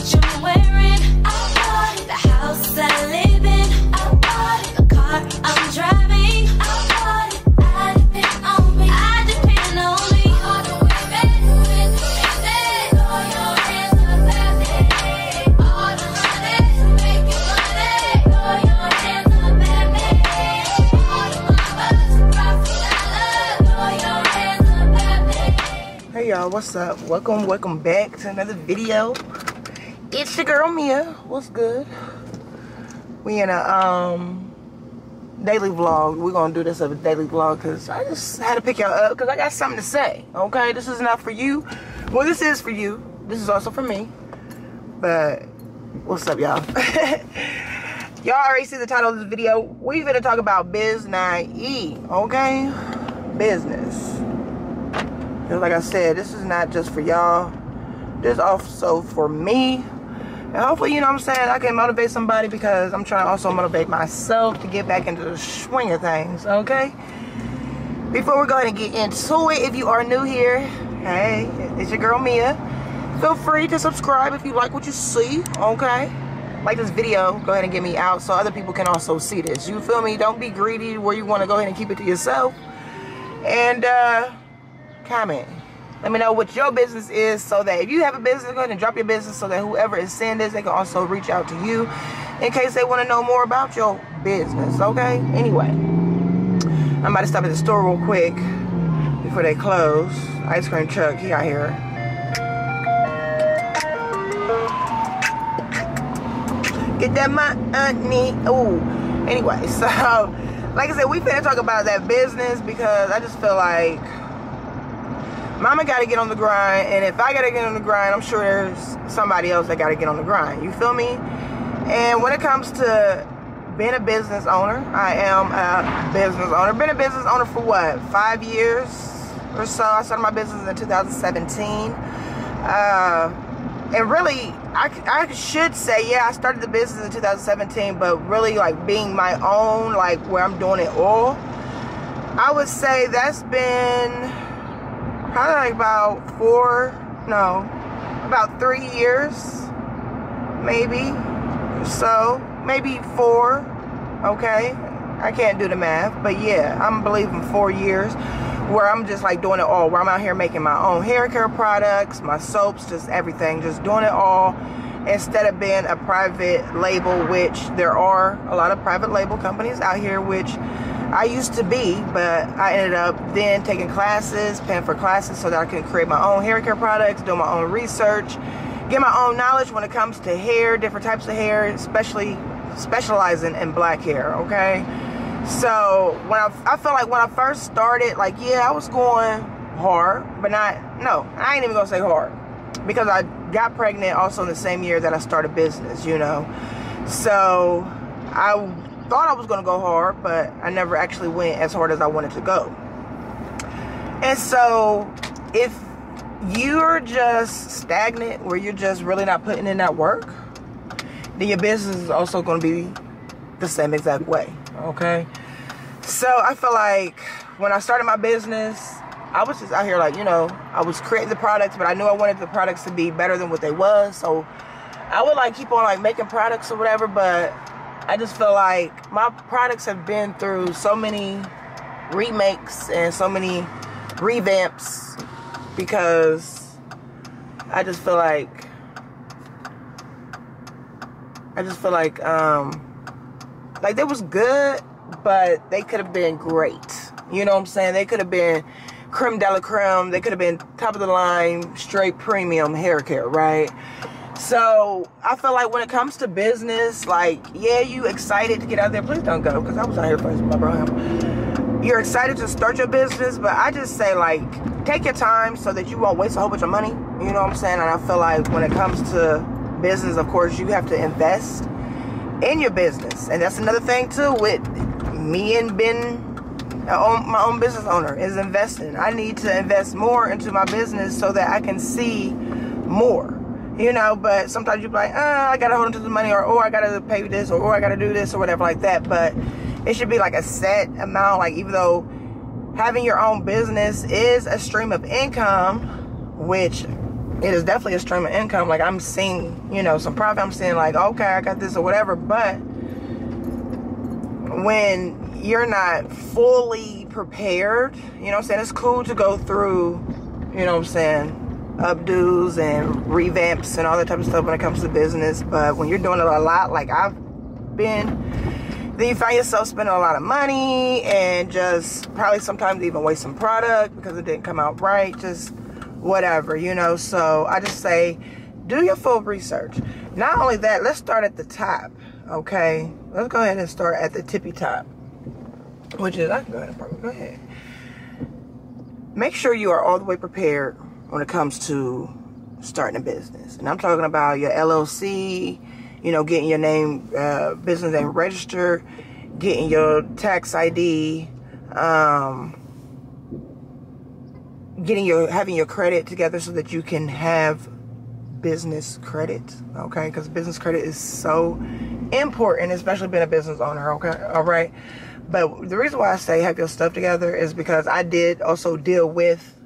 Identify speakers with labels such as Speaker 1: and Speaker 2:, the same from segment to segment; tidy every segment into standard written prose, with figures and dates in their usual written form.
Speaker 1: watch I'm wearing, I bought it. The house I live in, I bought it. The car I'm driving, I bought it. I depend on me, I depend on me. All the women with me, throw your hands up at me. All the honeys make you money, throw your hands up at me. All the mamas profit dollar, throw your hands up at me.
Speaker 2: Hey y'all, what's up? Welcome back to another video. It's your girl Mia. What's good? We in a daily vlog. We're gonna do this as a daily vlog because I just had to pick y'all up because I got something to say. Okay, this is not for you. Well, this is for you. This is also for me. But what's up, y'all? Y'all already see the title of this video. We finna talk about business, okay? Business. And like I said, this is not just for y'all. This is also for me. And hopefully, you know what I'm saying, I can motivate somebody because I'm trying to also motivate myself to get back into the swing of things, okay? Before we go ahead and get into it, if you are new here, hey, it's your girl Mia. Feel free to subscribe if you like what you see, okay? Like this video, go ahead and get me out so other people can also see this. You feel me? Don't be greedy where you want to go ahead and keep it to yourself. And comment. Let me know what your business is so that if you have a business, go ahead and drop your business so that whoever is seeing this, they can also reach out to you in case they want to know more about your business, okay? Anyway, I'm about to stop at the store real quick before they close. Ice cream truck, he out here. Get that money. Ooh. Anyway, so like I said, we finna talk about that business because I just feel like Mama gotta get on the grind, and if I gotta get on the grind, I'm sure there's somebody else that gotta get on the grind. You feel me? And when it comes to being a business owner, I am a business owner. Been a business owner for what, 5 years or so? I started my business in 2017. And really, I should say, yeah, I started the business in 2017, but really like being my own, like where I'm doing it all, I would say that's been probably like about 3 years, maybe, so maybe 4, okay? I can't do the math, but yeah, I'm believing 4 years where I'm just like doing it all, where I'm out here making my own hair care products, my soaps, just everything, just doing it all instead of being a private label, which there are a lot of private label companies out here, which I used to be, but I ended up then taking classes, paying for classes so that I can create my own hair care products, do my own research, get my own knowledge when it comes to hair, different types of hair, especially specializing in black hair, okay? So when I felt like when I first started, like, yeah, I was going hard, but I ain't even gonna say hard, because I got pregnant also in the same year that I started business, you know? So I thought I was gonna go hard, but I never actually went as hard as I wanted to go. And so if you're just stagnant, where you're just really not putting in that work, then your business is also gonna be the same exact way, okay? So I feel like when I started my business, I was just out here like, you know, I was creating the products, but I knew I wanted the products to be better than what they was, so I would like keep on like making products or whatever, but I just feel like my products have been through so many remakes and so many revamps because I just feel like they was good, but they could have been great. You know what I'm saying? They could have been creme de la creme. They could have been top of the line, straight premium hair care, right? So I feel like when it comes to business, like, yeah, you excited to get out there. Please don't go, because I was out here first with my bro. You're excited to start your business, but I just say, like, take your time so that you won't waste a whole bunch of money. You know what I'm saying? And I feel like when it comes to business, of course, you have to invest in your business. And that's another thing, too, with me and being my own business owner, is investing. I need to invest more into my business so that I can see more. You know, but sometimes you're like, I gotta hold on to the money, or, oh, I gotta pay this, or, oh, I gotta do this, or whatever like that. But it should be like a set amount. Like, even though having your own business is a stream of income, which it is definitely a stream of income. Like, I'm seeing, you know, some profit. I'm seeing like, okay, I got this or whatever. But when you're not fully prepared, you know what I'm saying, it's cool to go through, you know what I'm saying, updos and revamps and all that type of stuff when it comes to business. But when you're doing it a lot, like I've been, then you find yourself spending a lot of money and just probably sometimes even wasting product because it didn't come out right, just whatever, you know. So I just say, do your full research. Not only that, let's start at the top, okay? Let's go ahead and start at the tippy top, which is, I can go ahead and go ahead. Make sure you are all the way prepared when it comes to starting a business. And I'm talking about your LLC, you know, getting your name, business name registered, getting your tax ID, having your credit together so that you can have business credit, okay? Because business credit is so important, especially being a business owner, okay? All right. But the reason why I say have your stuff together is because I did also deal with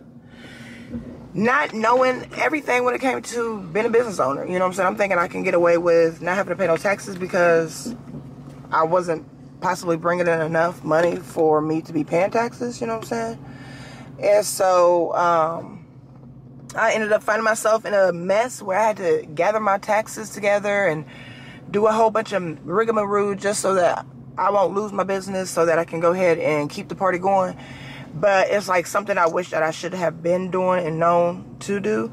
Speaker 2: not knowing everything when it came to being a business owner. You know what I'm saying? I'm thinking I can get away with not having to pay no taxes because I wasn't possibly bringing in enough money for me to be paying taxes. You know what I'm saying? And so I ended up finding myself in a mess where I had to gather my taxes together and do a whole bunch of rigmarole just so that I won't lose my business, so that I can go ahead and keep the party going. But it's like something I wish that I should have been doing and known to do.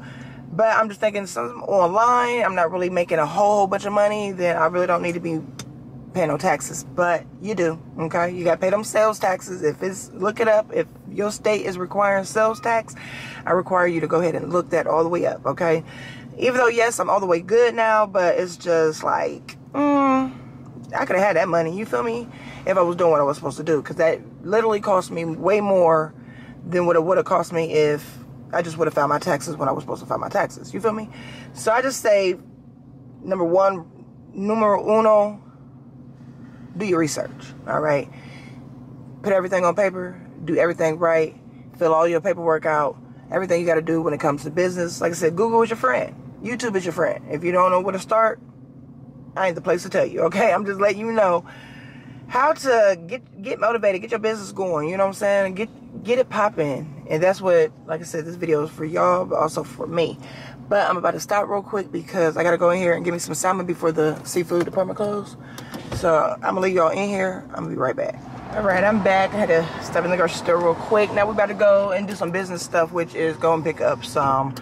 Speaker 2: But I'm just thinking, something online, I'm not really making a whole bunch of money, then I really don't need to be paying no taxes. But you do, okay? You got to pay them sales taxes. If it's, look it up. If your state is requiring sales tax, I require you to go ahead and look that all the way up, okay? Even though, yes, I'm all the way good now, but it's just like, I could have had that money, you feel me, if I was doing what I was supposed to do. Because that literally cost me way more than what it would have cost me if I just would have filed my taxes when I was supposed to file my taxes. You feel me? So I just say, numero uno, do your research, all right? Put everything on paper, do everything right, fill all your paperwork out, everything you got to do when it comes to business. Like I said, Google is your friend. YouTube is your friend. If you don't know where to start, I ain't the place to tell you, okay? I'm just letting you know how to get motivated, get your business going, you know what I'm saying? Get it popping. And that's what, like I said, this video is for y'all, but also for me. But I'm about to stop real quick because I got to go in here and get me some salmon before the seafood department closes. So I'm going to leave y'all in here. I'm going to be right back. All right, I'm back. I had to stop in the grocery store real quick. Now we're about to go and do some business stuff, which is go and pick up some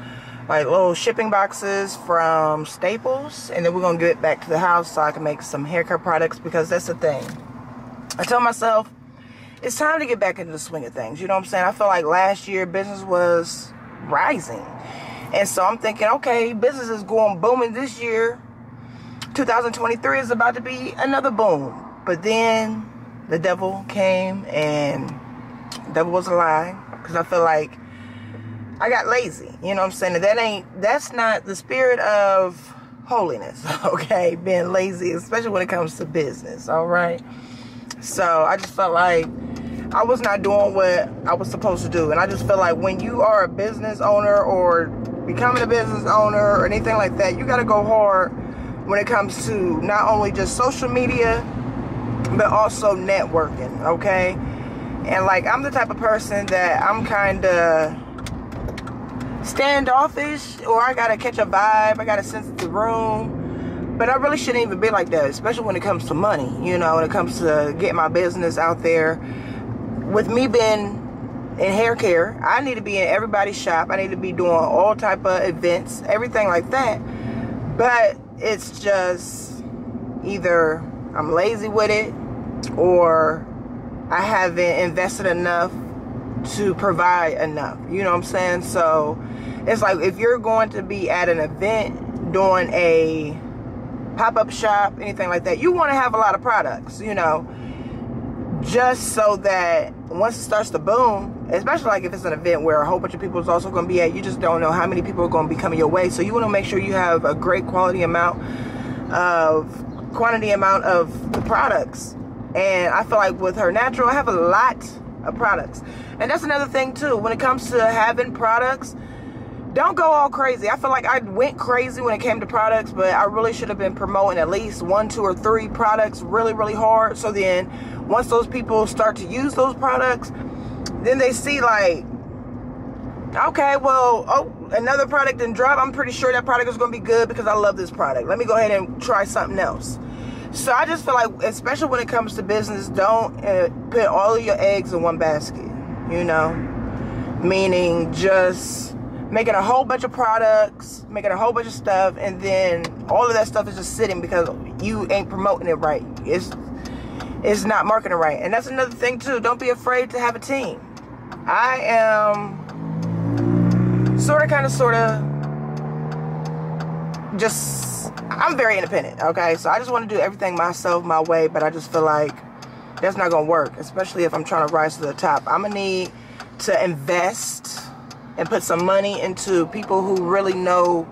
Speaker 2: like little shipping boxes from Staples, and then we're gonna get back to the house so I can make some hair care products, because that's the thing. I told myself it's time to get back into the swing of things. You know what I'm saying? I feel like last year business was rising, and so I'm thinking, okay, business is going booming this year. 2023 is about to be another boom. But then the devil came, and the devil was a lie, because I feel like I got lazy, you know what I'm saying? And that's not the spirit of holiness, okay? Being lazy, especially when it comes to business, all right? So I just felt like I was not doing what I was supposed to do. And I just feel like when you are a business owner or becoming a business owner or anything like that, you got to go hard when it comes to not only just social media, but also networking, okay? And like, I'm the type of person that I'm kind of standoffish, or I gotta catch a vibe, I gotta sense the room, but I really shouldn't even be like that, especially when it comes to money, you know, when it comes to getting my business out there. With me being in hair care, I need to be in everybody's shop, I need to be doing all type of events, everything like that. But it's just either I'm lazy with it, or I haven't invested enough to provide enough, you know what I'm saying? So it's like, if you're going to be at an event, doing a pop-up shop, anything like that, you want to have a lot of products, you know, just so that once it starts to boom, especially like if it's an event where a whole bunch of people is also going to be at, you just don't know how many people are going to be coming your way. So you want to make sure you have a great quantity amount of the products. And I feel like with HerNatural, I have a lot of products. And that's another thing too, when it comes to having products, don't go all crazy. I feel like I went crazy when it came to products, but I really should have been promoting at least 1, 2, or 3 products really, really hard. So then once those people start to use those products, then they see like, okay, well, oh, another product didn't drop. I'm pretty sure that product is going to be good because I love this product. Let me go ahead and try something else. So I just feel like, especially when it comes to business, don't put all of your eggs in one basket, you know? Meaning just making a whole bunch of products, making a whole bunch of stuff, and then all of that stuff is just sitting because you ain't promoting it right. It's not marketing right. And that's another thing too. Don't be afraid to have a team. I am I'm very independent, okay? So I just want to do everything myself, my way, but I just feel like that's not going to work, especially if I'm trying to rise to the top. I'm going to need to invest and put some money into people who really know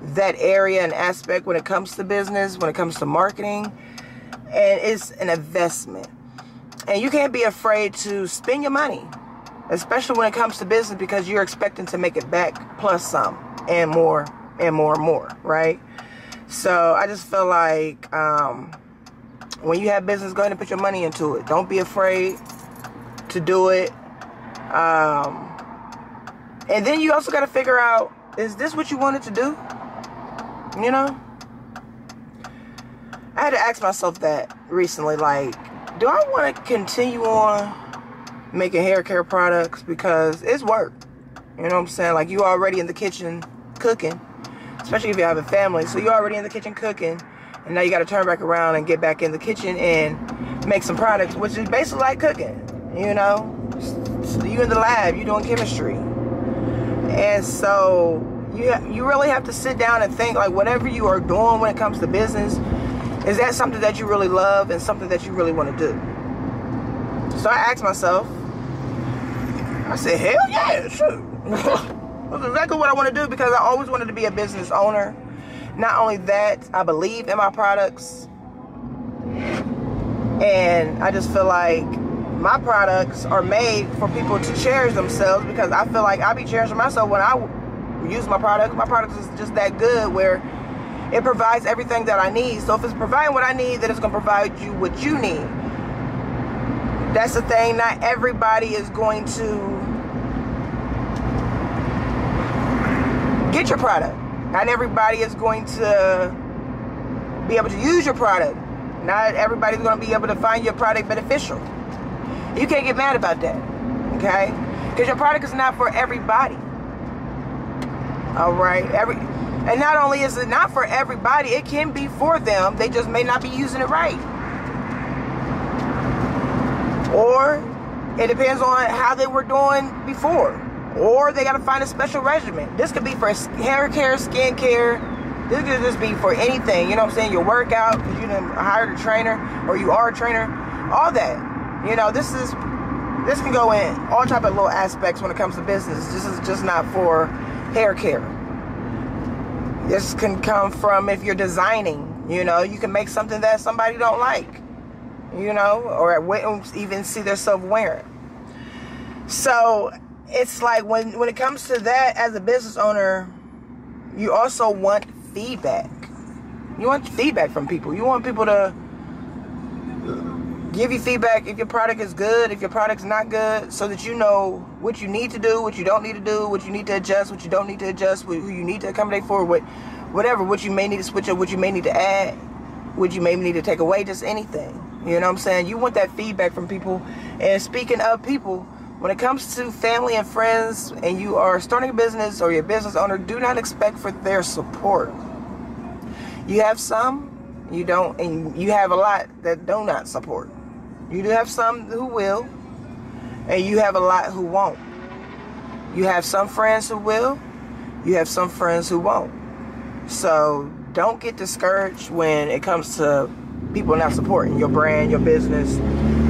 Speaker 2: that area and aspect when it comes to business, when it comes to marketing, and it's an investment. And you can't be afraid to spend your money, especially when it comes to business, because you're expecting to make it back plus some and more and more and more, right? So I just feel like when you have business, go ahead and put your money into it. Don't be afraid to do it. And then you also got to figure out, is this what you wanted to do? You know? I had to ask myself that recently, like, do I want to continue on making hair care products? Because it's work. You know what I'm saying? Like, you already in the kitchen cooking, especially if you have a family. So you're already in the kitchen cooking, and now you got to turn back around and get back in the kitchen and make some products, which is basically like cooking, you know? So you in the lab, you doing chemistry. And so you really have to sit down and think, like, whatever you are doing when it comes to business, is that something that you really love and something that you really want to do? So I asked myself, I said, hell yeah, sure. That's exactly what I want to do, because I always wanted to be a business owner. Not only that, I believe in my products. And I just feel like my products are made for people to cherish themselves, because I feel like I be cherishing myself when I use my products. My products is just that good where it provides everything that I need. So if it's providing what I need, then it's going to provide you what you need. That's the thing. Not everybody is going to get your product. Not everybody is going to be able to use your product. Not everybody's going to be able to find your product beneficial. You can't get mad about that, okay? Because your product is not for everybody. All right? And not only is it not for everybody, it can be for them. They just may not be using it right. Or it depends on how they were doing before. Or they got to find a special regimen. This could be for hair care, skin care. This could just be for anything. You know what I'm saying? Your workout, because you done hired a trainer, or you are a trainer. All that. You know, this can go in all type of little aspects when it comes to business. This is just not for hair care. This can come from if you're designing. You know, you can make something that somebody don't like. You know, or wouldn't even see themselves wearing. So it's like when it comes to that, as a business owner, you also want feedback. You want feedback from people. You want people to give you feedback if your product is good, if your product's not good, so that you know what you need to do, what you don't need to do, what you need to adjust, what you don't need to adjust, who you need to accommodate for, whatever, what you may need to switch up, what you may need to add, what you may need to take away, just anything. You know what I'm saying? You want that feedback from people. And speaking of people, when it comes to family and friends, and you are starting a business or you're a business owner, do not expect for their support. You have some, you don't, and you have a lot that do not support. You do have some who will, and you have a lot who won't. You have some friends who will, you have some friends who won't. So don't get discouraged when it comes to people not supporting your brand, your business,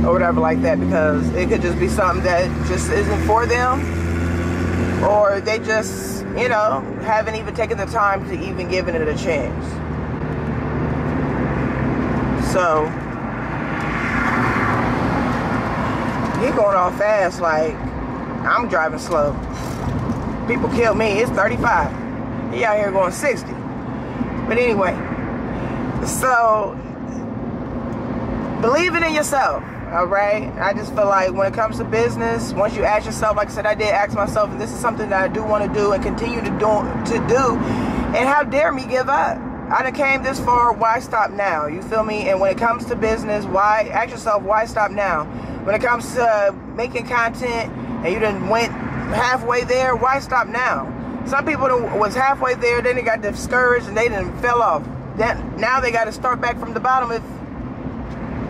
Speaker 2: or whatever like that, because it could just be something that just isn't for them, or they just, you know, haven't even taken the time to even giving it a chance. So you're going all fast, like I'm driving slow. People killed me. It's 35. He out here going 60. But anyway, so believing in yourself. All right. I just feel like when it comes to business, once you ask yourself, like I said, I did ask myself, and this is something that I do want to do and continue to do. And how dare me give up? I done came this far. Why stop now? You feel me? And when it comes to business, why ask yourself, why stop now? When it comes to making content and you done went halfway there, why stop now? Some people was halfway there, then they got discouraged and they done fell off. Then now they got to start back from the bottom if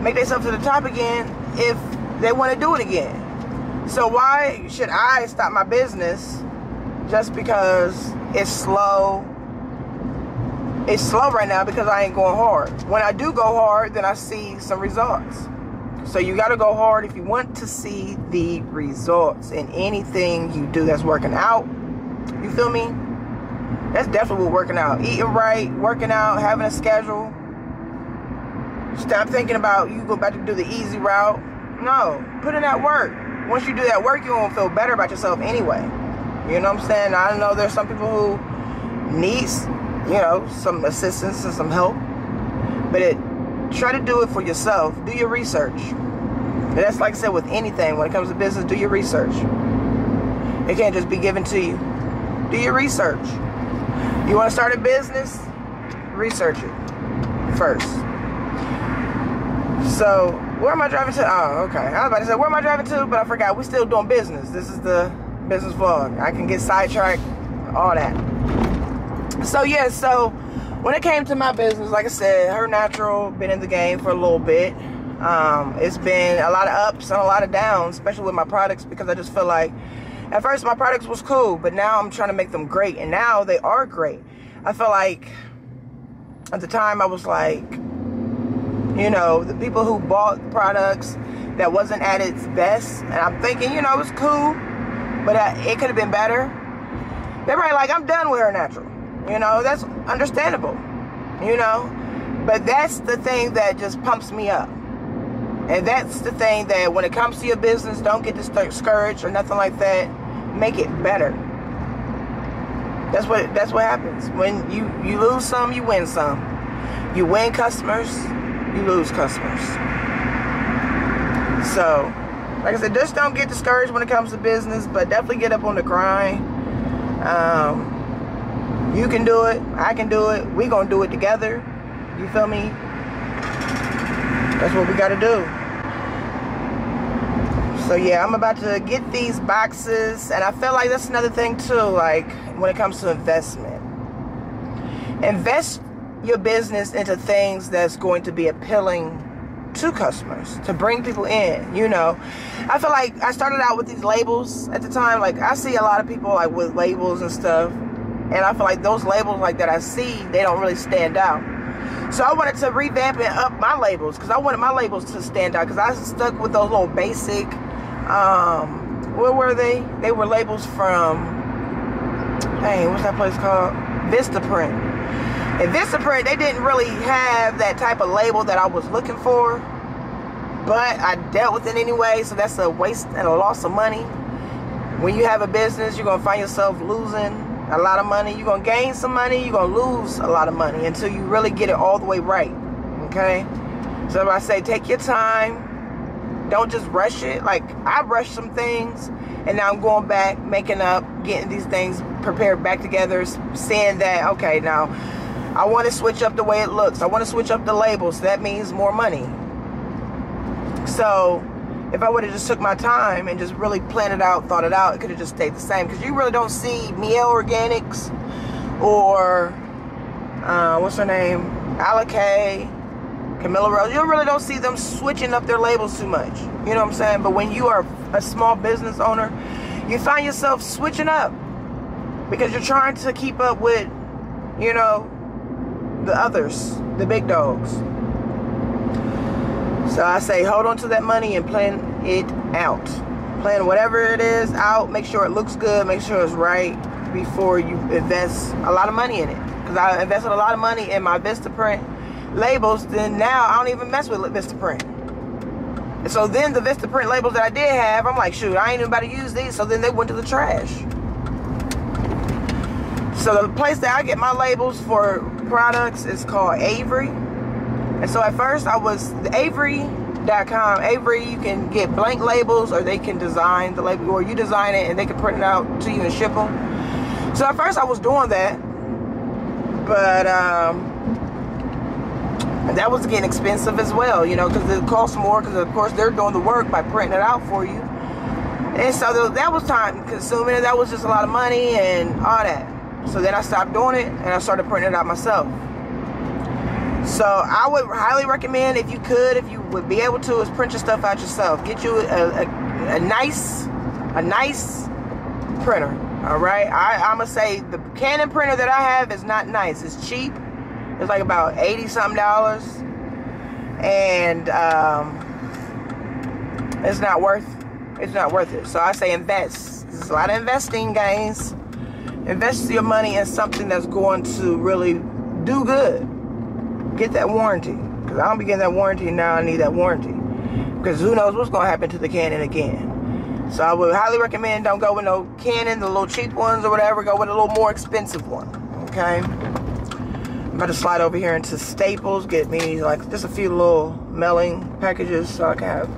Speaker 2: make themselves to the top again if they want to do it again. So why should I stop my business just because it's slow? It's slow right now because I ain't going hard. When I do go hard, then I see some results. So you got to go hard if you want to see the results in anything you do that's working out. You feel me? That's definitely what working out. Eating right, working out, having a schedule. Stop thinking about you go back to do the easy route. No, put in that work. Once you do that work, you're going to feel better about yourself anyway. You know what I'm saying? I know there's some people who needs, you know, some assistance and some help. But try to do it for yourself. Do your research. And that's like I said with anything. When it comes to business, do your research. It can't just be given to you. Do your research. You want to start a business? Research it first. So, where am I driving to? Oh, okay. I was about to say, where am I driving to? But I forgot. We're still doing business. This is the business vlog. I can get sidetracked, all that. So, yeah. So, when it came to my business, like I said, HerNatural, been in the game for a little bit. It's been a lot of ups and a lot of downs, especially with my products, because I just feel like, at first my products was cool, but now I'm trying to make them great. And now they are great. I feel like, at the time, I was like, you know, the people who bought products that wasn't at its best, and I'm thinking, you know, it's cool, but it could have been better. They're probably like, I'm done with HerNatural. You know, that's understandable, you know, but that's the thing that just pumps me up. And that's the thing that when it comes to your business, don't get discouraged or nothing like that. Make it better. That's what happens. When you lose some, you win some. You win customers, you lose customers. So, like I said, just don't get discouraged when it comes to business, but definitely get up on the grind. You can do it. I can do it. We gonna do it together. You feel me? That's what we gotta do. So yeah, I'm about to get these boxes, and I feel like that's another thing too, like when it comes to investment. Invest your business into things that's going to be appealing to customers, to bring people in, you know. I feel like I started out with these labels at the time. Like I see a lot of people like with labels and stuff, and I feel like those labels like that I see, they don't really stand out. So I wanted to revamp and up my labels, because I wanted my labels to stand out, because I stuck with those little basic, what were they? They were labels from, hey, what's that place called? Vistaprint. And Vistaprint, they didn't really have that type of label that I was looking for, but I dealt with it anyway, so that's a waste and a loss of money. When you have a business, you're going to find yourself losing a lot of money. You're going to gain some money, you're going to lose a lot of money until you really get it all the way right, okay? So I say take your time. Don't just rush it. Like, I rushed some things, and now I'm going back, making up, getting these things prepared back together, saying that, okay, now, I want to switch up the way it looks. I want to switch up the labels. So that means more money. So, if I would have just took my time and just really planned it out, thought it out, it could have just stayed the same. Because you really don't see Miel Organics or, what's her name, Alakay, Camilla Rose. You really don't see them switching up their labels too much. You know what I'm saying? But when you are a small business owner, you find yourself switching up because you're trying to keep up with, you know, the others, the big dogs. So I say hold on to that money and plan it out. Plan whatever it is out. Make sure it looks good. Make sure it's right before you invest a lot of money in it. Because I invested a lot of money in my Vistaprint labels. Then now I don't even mess with Vistaprint. And so then the Vistaprint labels that I did have, I'm like, shoot, I ain't even about to use these. So then they went to the trash. So the place that I get my labels for products is called Avery. And so at first I was Avery.com. Avery, you can get blank labels, or they can design the label, or you design it and they can print it out to you and ship them. So at first I was doing that, but that was getting expensive as well, you know, because it costs more, because of course they're doing the work by printing it out for you. And so that was time consuming, and that was just a lot of money and all that. So then I stopped doing it and I started printing it out myself. So I would highly recommend, if you would be able to, is print your stuff out yourself. Get you a nice printer. All right, I'm gonna say the Canon printer that I have is not nice. It's cheap. It's like about $80-something, and it's not worth it. So I say invest. There's a lot of investing, guys. Invest your money in something that's going to really do good. Get that warranty, because I don't be getting that warranty now. I need that warranty, because who knows what's going to happen to the Canon again. So I would highly recommend, don't go with no Canon, the little cheap ones or whatever. Go with a little more expensive one. Okay, I'm about to slide over here into Staples, get me like just a few little mailing packages so I can have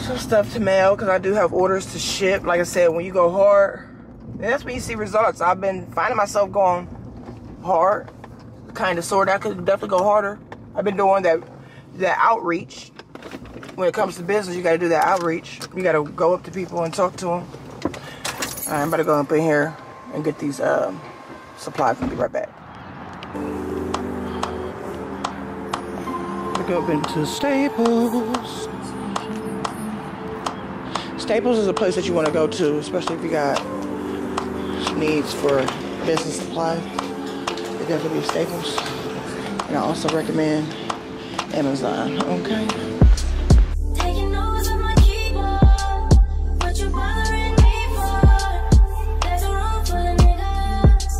Speaker 2: some stuff to mail, because I do have orders to ship. Like I said, when you go hard, that's when you see results. I've been finding myself going hard, kind of sort of. I could definitely go harder. I've been doing that outreach. When it comes to business, you got to do that outreach. You got to go up to people and talk to them. All right, I'm about to go up in here and get these supplies. I'll be right back. Go up into Staples. Staples is a place that you want to go to, especially if you got needs for business supplies. It definitely be Staples. And I also recommend Amazon. Okay.
Speaker 1: Taking notes on my keyboard. What you bothering me for? There's a room full of niggas.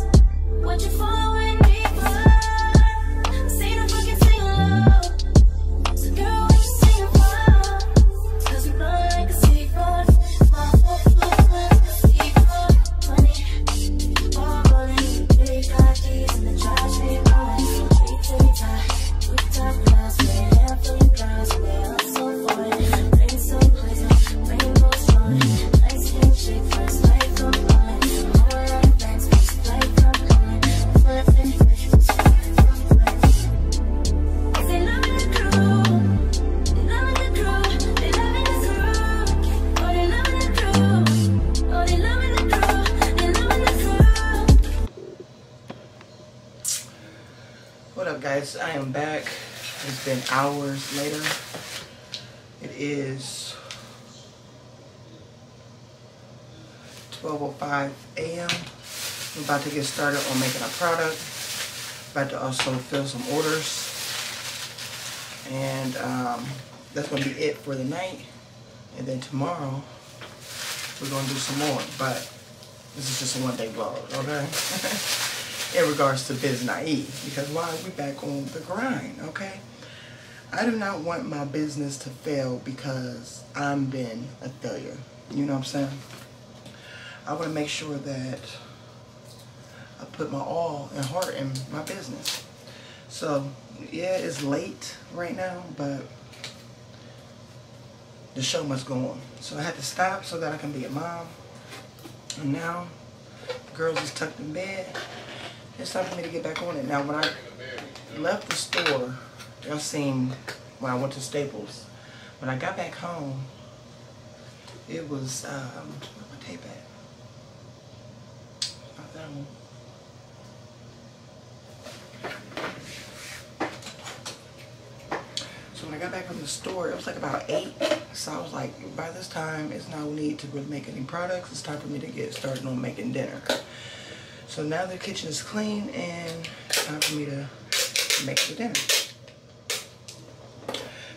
Speaker 1: What you following me for? Say no fucking sing along. So girl, what you singing for? 'Cause we blow like a seaboard. My seaboard money. All rolling. Big car keys in the trash. They rolling. Rooftop glass, we're half full of glass. We're up so foreign. Rain so pleasant. Rainbow sun. Nice handshake. First light from calling. Whole lot of thanks. First light from calling. First impression. They loving the crew. They loving the crew. They loving the crew. Oh, they loving the crew. Oh, they loving the crew. They loving the crew.
Speaker 2: What up, guys? I am back. It's been hours later. It is 12:05 a.m. I'm about to get started on making a product. About to also fill some orders. And that's going to be it for the night. And then tomorrow, we're going to do some more. But this is just a one-day vlog, okay? In regards to Biz Naive, because why are we back on the grind, okay? I do not want my business to fail because I've been a failure. You know what I'm saying? I want to make sure that I put my all and heart in my business. So, yeah, it's late right now, but the show must go on. So I had to stop so that I can be a mom. And now, the girls is tucked in bed. It's time for me to get back on it. Now, when I left the store, y'all seen when I went to Staples. When I got back home, it was, where's my tape at? Not that one. So when I got back from the store, it was like about 8. So I was like, by this time, it's no need to really make any products. It's time for me to get started on making dinner. So now the kitchen is clean and it's time for me to make the dinner.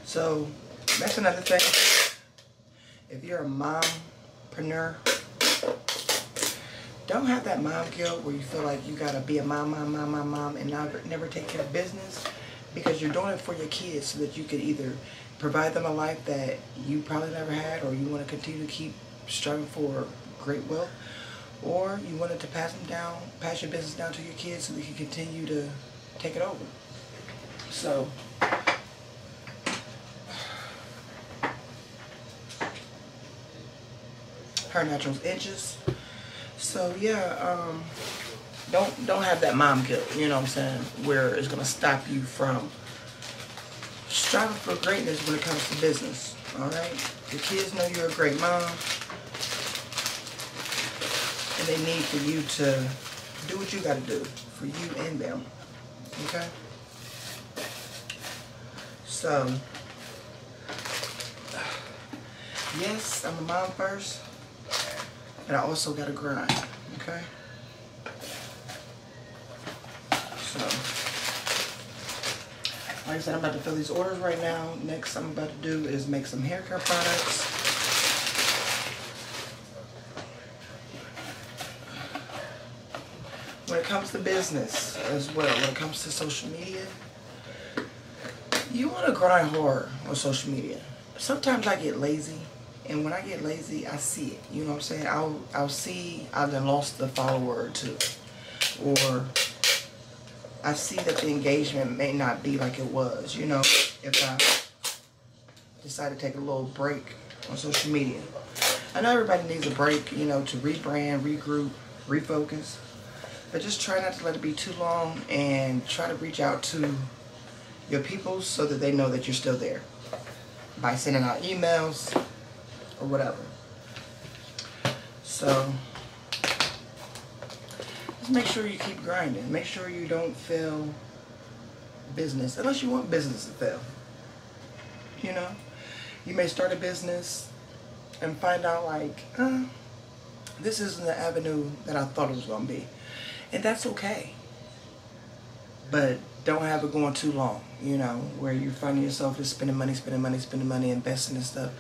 Speaker 2: So that's another thing. If you're a mompreneur, don't have that mom guilt where you feel like you gotta be a mom and never take care of business, because you're doing it for your kids so that you could either provide them a life that you probably never had, or you want to continue to keep striving for great wealth, or you wanted to pass your business down to your kids so they can continue to take it over. So Her Natural's inches. So yeah, don't have that mom guilt, you know what I'm saying, where it's gonna stop you from striving for greatness when it comes to business. Alright? Your kids know you're a great mom, and they need for you to do what you gotta do for you and them. Okay? So yes, I'm a mom first, but I also gotta grind. Okay? So like I said, I'm about to fill these orders right now. Next I'm about to do is make some hair care products. When it comes to business as well, when it comes to social media, you want to grind hard on social media. Sometimes I get lazy, and when I get lazy, I see it. You know what I'm saying? I'll see I've then lost the follower or two, or I see that the engagement may not be like it was, you know, if I decide to take a little break on social media. I know everybody needs a break, you know, to rebrand, regroup, refocus. But just try not to let it be too long, and try to reach out to your people so that they know that you're still there by sending out emails or whatever. So just make sure you keep grinding. Make sure you don't fail business, unless you want business to fail. You know, you may start a business and find out like, this isn't the avenue that I thought it was going to be. And that's okay. But don't have it going too long, you know, where you're finding yourself just spending money, investing in stuff,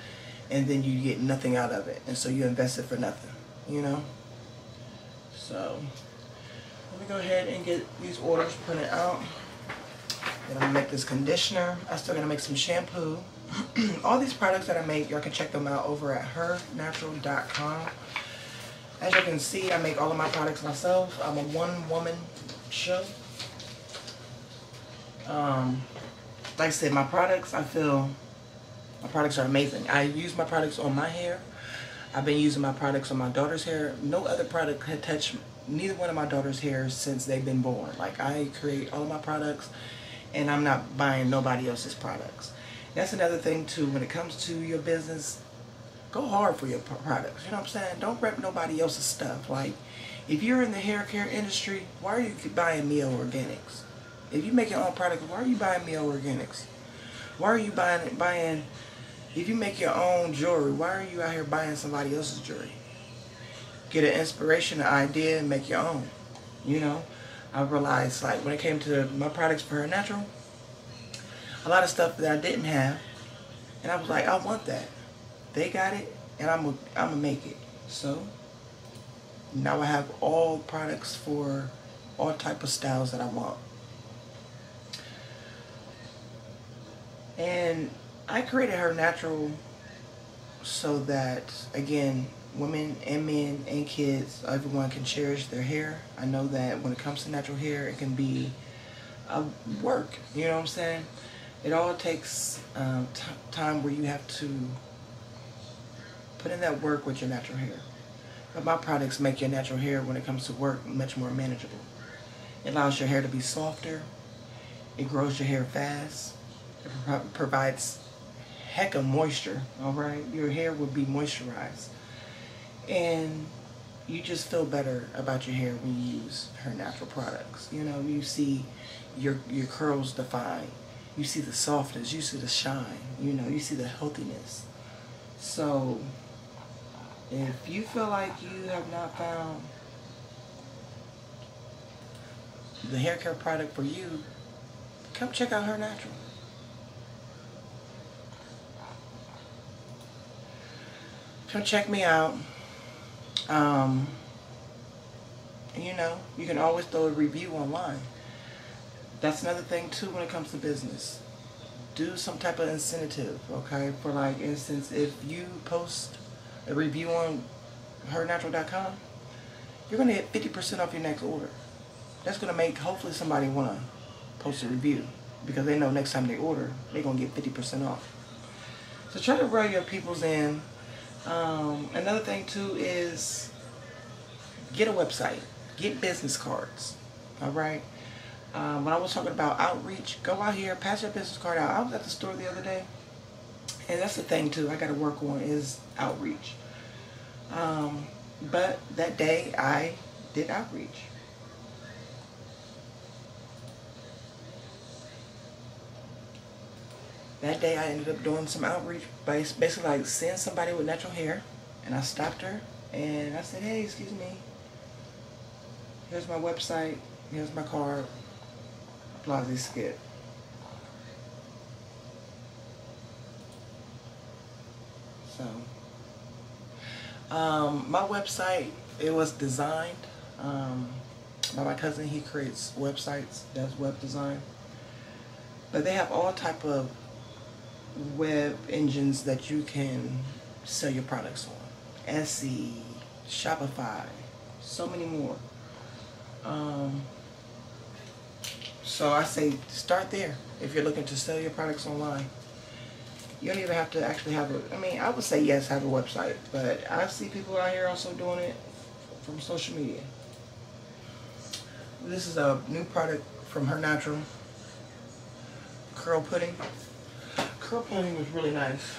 Speaker 2: and then you get nothing out of it. And so you invest it for nothing, you know. So let me go ahead and get these orders printed out. Then I'm going to make this conditioner. I still got to make some shampoo. All these products that I make, y'all can check them out over at HerNatural.com. As you can see, I make all of my products myself. I'm a one-woman show. Like I said, my products, I feel my products are amazing. I use my products on my hair. I've been using my products on my daughter's hair. No other product had touched neither one of my daughter's hair since they've been born. Like, I create all of my products, and I'm not buying nobody else's products. That's another thing too, when it comes to your business. Go hard for your products, you know what I'm saying? Don't rep nobody else's stuff. Like, if you're in the hair care industry, why are you buying Mio Organics? If you make your own product, why are you buying Mio Organics? Why are you buying, if you make your own jewelry, why are you out here buying somebody else's jewelry? Get an inspiration, an idea, and make your own. You know, I realized, like, when it came to my products for Her Natural, a lot of stuff that I didn't have, and I was like, I want that. They got it, and I'm gonna make it. So now I have all products for all type of styles that I want. And I created Her Natural so that, again, women and men and kids, everyone can cherish their hair. I know that when it comes to natural hair, it can be work. You know what I'm saying? It all takes time where you have to put in that work with your natural hair. But my products make your natural hair, when it comes to work, much more manageable. It allows your hair to be softer. It grows your hair fast. It provides heck of moisture, alright? Your hair will be moisturized. And you just feel better about your hair when you use Her Natural products. You know, you see your curls defined. You see the softness. You see the shine. You know, you see the healthiness. So if you feel like you have not found the hair care product for you, come check out Her Natural. Come check me out. You know, you can always throw a review online. That's another thing too when it comes to business. Do some type of incentive, okay? For, like, instance, if you post a review on HerNatural.com you're going to get 50% off your next order. That's going to make, hopefully somebody want to post a review, because they know next time they order, they're going to get 50% off. So try to reel your peoples in. Another thing too is get a website. Get business cards. Alright? When I was talking about outreach, go out here, pass your business card out. I was at the store the other day, and that's the thing too I got to work on is outreach. But that day I did outreach. That day I ended up doing some outreach, basically like seeing somebody with natural hair, and I stopped her and I said, hey, excuse me, here's my website, here's my card, Plaza Skip. So, my website, it was designed by my cousin. He creates websites, does web design. But they have all type of web engines that you can sell your products on. Etsy, Shopify, so many more. So I say start there if you're looking to sell your products online. You don't even have to actually have a, I mean, I would say yes, have a website, but I see people out here also doing it from social media. This is a new product from HerNatural, curl pudding. Curl pudding was really nice.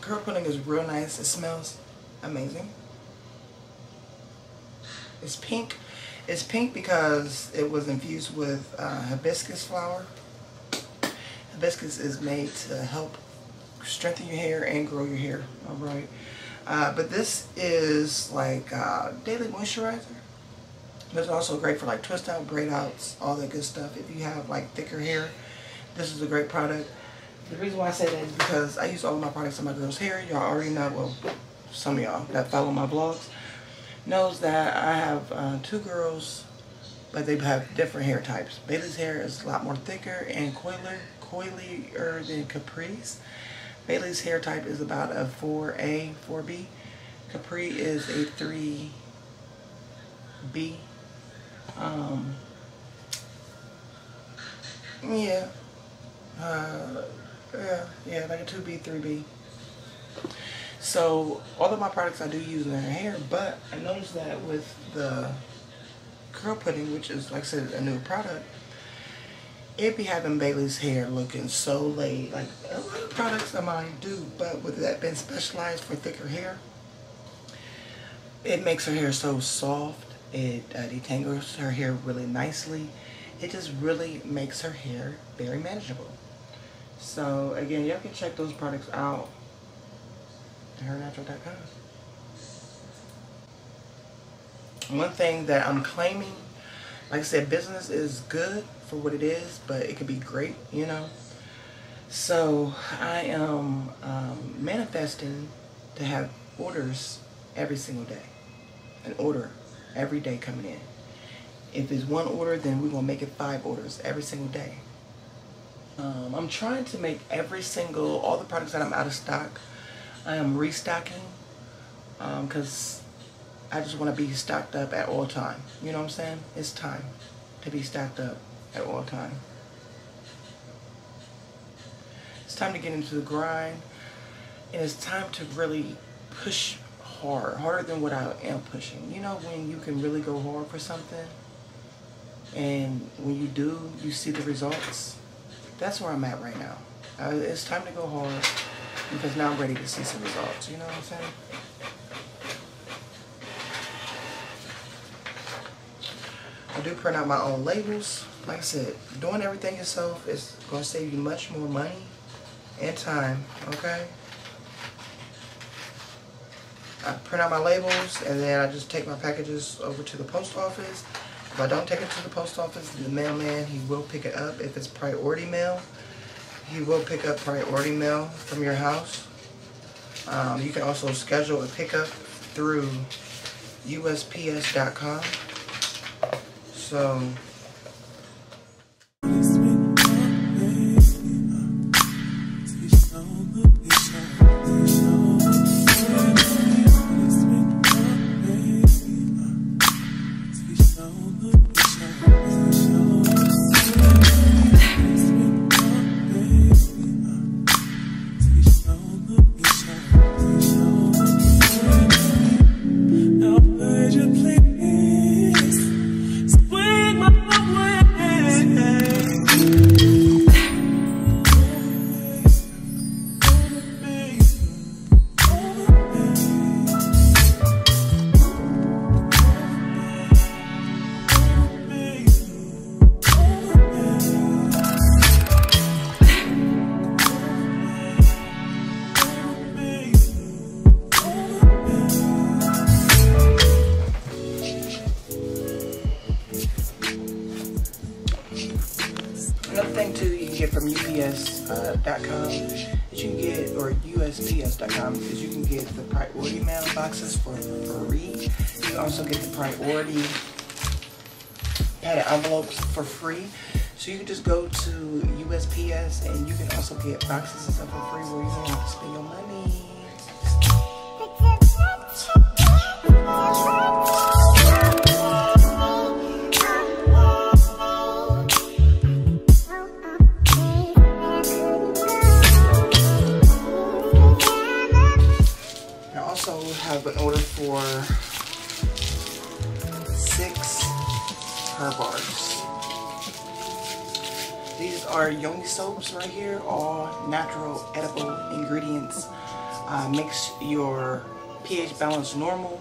Speaker 2: Curl pudding is real nice. It smells amazing. It's pink. It's pink because it was infused with hibiscus flower. Hibiscus is made to help strengthen your hair and grow your hair. Alright. But this is like daily moisturizer. But it's also great for like twist out, braid outs, all that good stuff. If you have like thicker hair, this is a great product. The reason why I say that is because I use all of my products on my girl's hair. Y'all already know, well, some of y'all that follow my vlogs knows that I have 2 girls, but they have different hair types. Bailey's hair is a lot more thicker and coilier than Capri's. Bailey's hair type is about a 4A, 4B. Capri is a 3B. Yeah, like a 2B, 3B. So all of my products I do use in her hair, but I noticed that with the curl pudding, which is like I said a new product, it be having Bailey's hair looking so laid. Like a lot of products of mine do, but with that being specialized for thicker hair, it makes her hair so soft. It detangles her hair really nicely. It just really makes her hair very manageable. So again, y'all can check those products out at HerNatural.com. One thing that I'm claiming, like I said, business is good for what it is, but it could be great, you know. So I am manifesting to have orders every single day. An order every day coming in. If it's 1 order, then we're going to make it 5 orders every single day. I'm trying to make all the products that I'm out of stock, I am restocking, because I just want to be stocked up at all time. You know what I'm saying? It's time to be stocked up at all time. It's time to get into the grind, and it's time to really push hard, harder than what I am pushing. You know, when you can really go hard for something, and when you do, you see the results. That's where I'm at right now. It's time to go hard, because now I'm ready to see some results. You know what I'm saying? I do print out my own labels. Like I said, doing everything yourself is going to save you much more money and time, okay? I print out my labels, and then I just take my packages over to the post office. If I don't take it to the post office, the mailman, he will pick it up. If it's priority mail, he will pick up priority mail from your house. You can also schedule a pickup through USPS.com. So another thing too, you can get from UPS.com that you can get, or USPS.com, is you can get the priority mail boxes for free. You can also get the priority padded envelopes for free. So you can just go to USPS and you can also get boxes and stuff for free where you don't have to spend your money. Have an order for 6 her bars. These are yoni soaps right here, all natural edible ingredients. Makes your pH balance normal.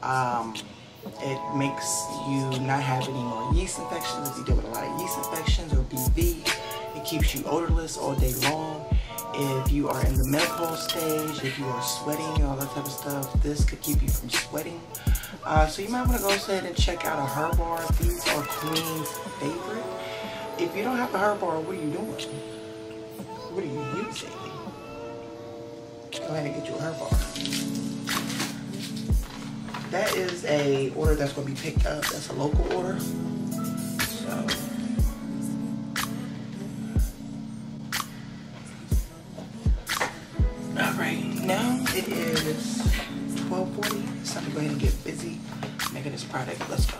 Speaker 2: It makes you not have any more yeast infections if you deal with a lot of yeast infections or BV. It keeps you odorless all day long. If you are in the menopause stage, if you are sweating, all that type of stuff, this could keep you from sweating. So you might want to go ahead and check out a her bar. These are Queen's favorite. If you don't have a her bar, what are you doing? What are you using? Go ahead and get you a her bar. That is a order that's going to be picked up. That's a local order. So now it is 12:40. It's time to go ahead and get busy making this product. Let's go.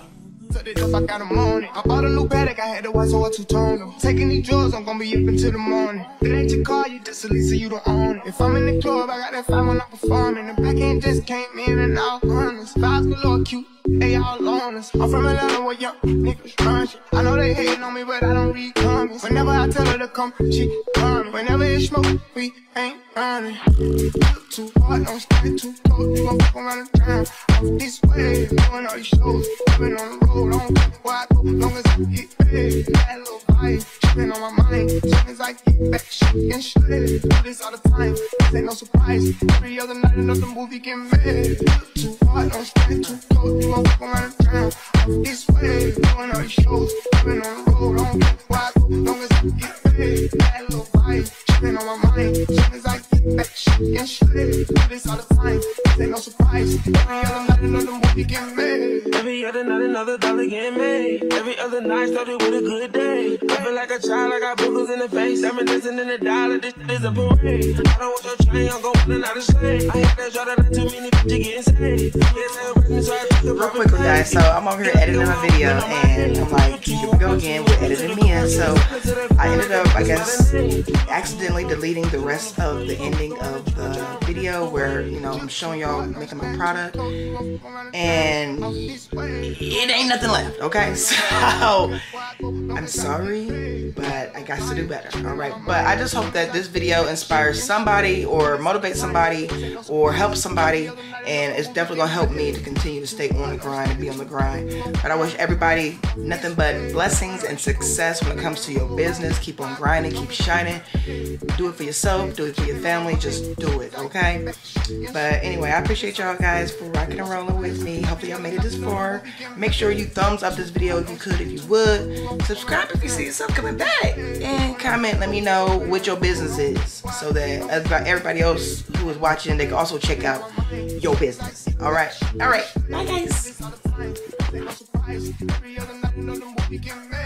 Speaker 3: Took it up, I got a morning. I bought a new paddock, I had to watch so I two-tone them. Taking these drugs, I'm gonna be up until the morning. It ain't your car, you just a lease, so you don't own it. If I'm in the club, I got that fire when I'm performing. The back end just came in and out runners. Vibes galore cute, they all on us. I'm from Atlanta where young niggas run shit. I know they hating on me, but I don't read comments. Whenever I tell her to come, she coming. Whenever it's smoke, we ain't running. Look too hard, don't stand too close. You gon' fuck around the town. Off this way, doing all these shows. I've been on the road, I don't care where I go, long as I get paid. That little vibe, she been on my mind. Soon as I get back, she get shredded. Do this all the time, this ain't no surprise. Every other night, another movie get made. Look too hard, don't stand too close. You gon' fuck around the town. Off this way, doing all these shows. I've been on the road, I don't care where I go, long as I get paid. That little vibe, she been on my mind. Soon as I get back, she get shredded. Do this all the time, this ain't no surprise. Every other night, another movie get made.
Speaker 4: Every other night, another dollar get made. Every other night started with a good day. I feel like a child, I got boogers in the face. I'm dancing in the dollar, this is a parade. I don't want your chain, I'm going out of slave. I had that draw that too many bitches getting saved.
Speaker 2: Real quickly guys, so I'm over here editing my video and I'm like, here we go again, we're editing Mia. So I ended up, I guess, accidentally deleting the rest of the ending of the video where, you know, I'm showing y'all making my product and it ain't nothing left, okay? So I'm sorry, but I got to do better, alright? But I just hope that this video inspires somebody or motivates somebody or helps somebody, and it's definitely gonna help me to continue to stay on the grind and be on the grind. But I wish everybody nothing but blessings and success when it comes to your business. Keep on grinding, keep shining. Do it for yourself, do it for your family, just do it, okay? But anyway, I appreciate y'all guys for rocking and rolling with me. Hopefully y'all made it this far. Make sure you thumbs up this video if you could, if you would. Subscribe if you see yourself coming back. And comment, let me know what your business is so that everybody else who is watching, they can also check out your business. Alright? Alright. Bye guys.
Speaker 3: ice. Every other night, another movie get mad.